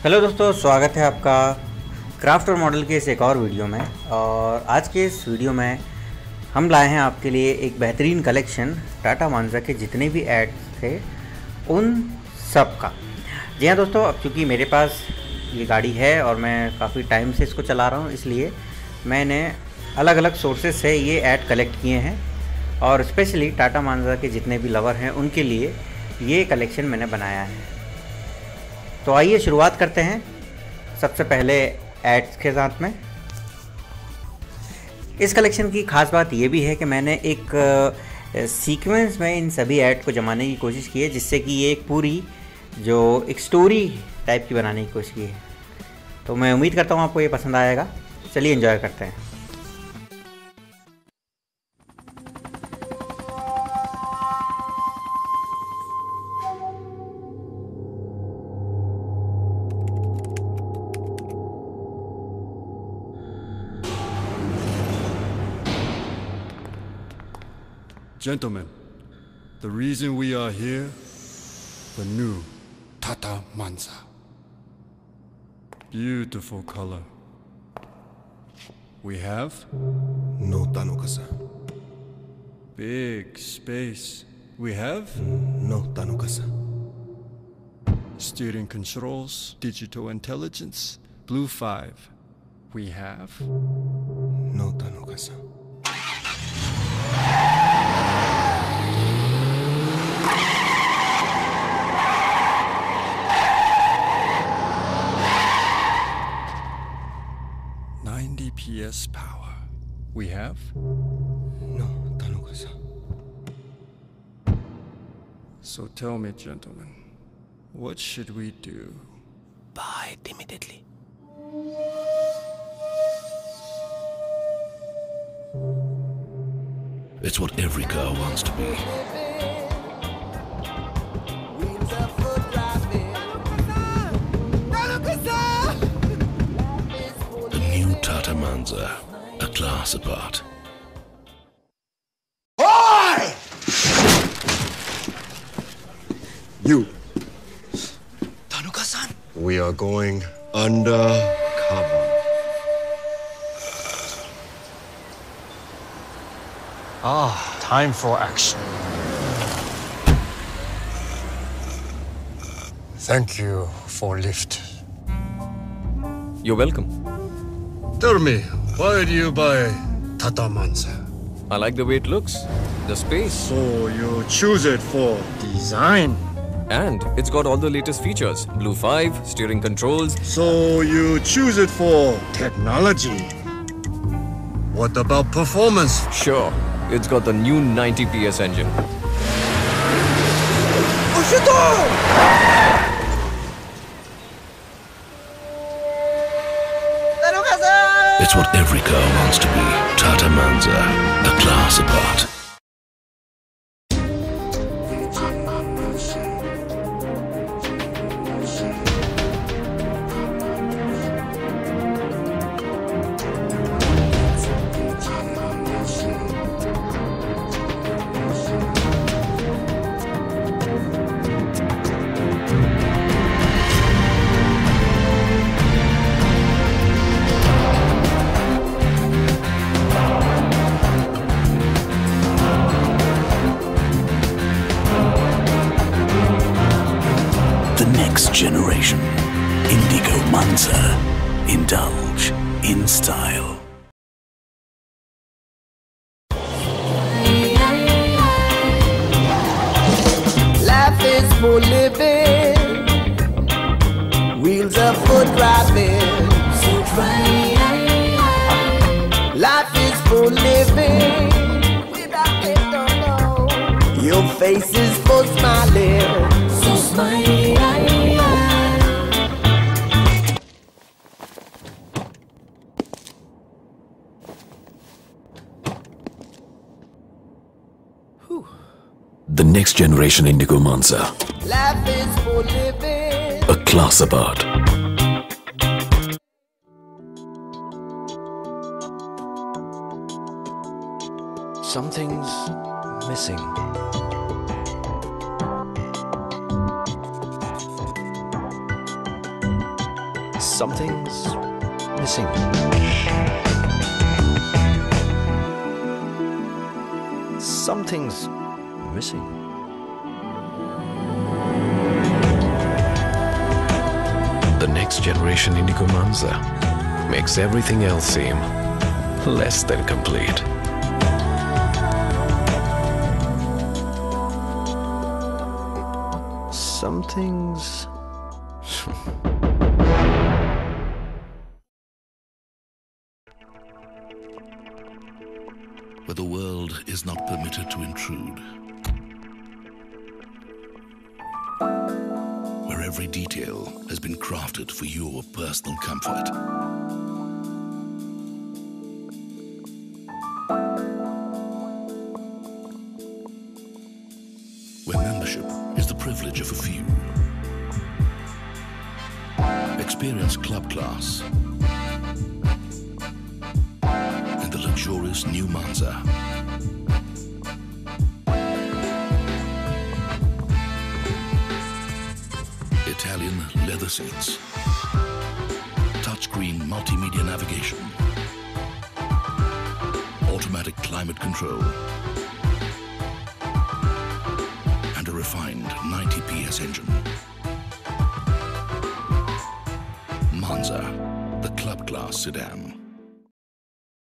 Hello दोस्तों, स्वागत है आपका क्राफ्ट और मॉडल के इस एक और वीडियो में। और आज के इस वीडियो में हम लाए हैं आपके लिए एक बेहतरीन कलेक्शन टाटा मांजा के जितने भी एड्स थे उन सब का। जी हाँ दोस्तों, अब चूँकि मेरे पास ये गाड़ी है और मैं काफ़ी टाइम से इसको चला रहा हूँ, इसलिए मैंने अलग अलग सोर्सेज से ये ऐड कलेक्ट किए हैं और स्पेशली टाटा मांजा के जितने भी लवर हैं उनके लिए ये कलेक्शन मैंने बनाया है। तो आइए शुरुआत करते हैं सबसे पहले एड्स के साथ में। इस कलेक्शन की ख़ास बात ये भी है कि मैंने एक सीक्वेंस में इन सभी ऐड को जमाने की कोशिश की है, जिससे कि ये एक पूरी जो एक स्टोरी टाइप की बनाने की कोशिश की है। तो मैं उम्मीद करता हूँ आपको ये पसंद आएगा। चलिए एंजॉय करते हैं। Gentlemen, the reason we are here, the new Tata Manza. Beautiful color. We have No Tanukasa. big space. We have No Tanukasa. steering controls, digital intelligence, Blue 5. We have No Tanukasa. PS power. We have No Tanukasa. So tell me, gentlemen, what should we do? Buy it immediately. It's what every girl wants to be. The new Tata Manza, a class apart. Oi! You. Tanuka-san. We are going undercover. Time for action. Thank you for lift. You're welcome. Tell me, why do you buy Tata Manza? I like the way it looks. The space. So you choose it for design. And it's got all the latest features. Blue 5, steering controls. So you choose it for technology. What about performance? Sure, it's got the new 90 PS engine. It's what every girl wants to be. Tata Manza, a class apart. Next generation. Indigo Manza. Indulge in style. Life is for living. Wheels are for driving. So life is for living. Without it, don't know. Your face is for smiling. So smile. The next generation Indigo Manza. Life is for living. A class apart. Something's missing. Something's missing. Something's missing. The next generation Indigo Manza makes everything else seem less than complete. Something's... Where the world is not permitted to intrude. Where every detail has been crafted for your personal comfort. Where membership is the privilege of a few. Experience club class and the luxurious new Manza. Italian leather seats, touchscreen multimedia navigation, automatic climate control, and a refined 90 PS engine. Manza, the club class sedan.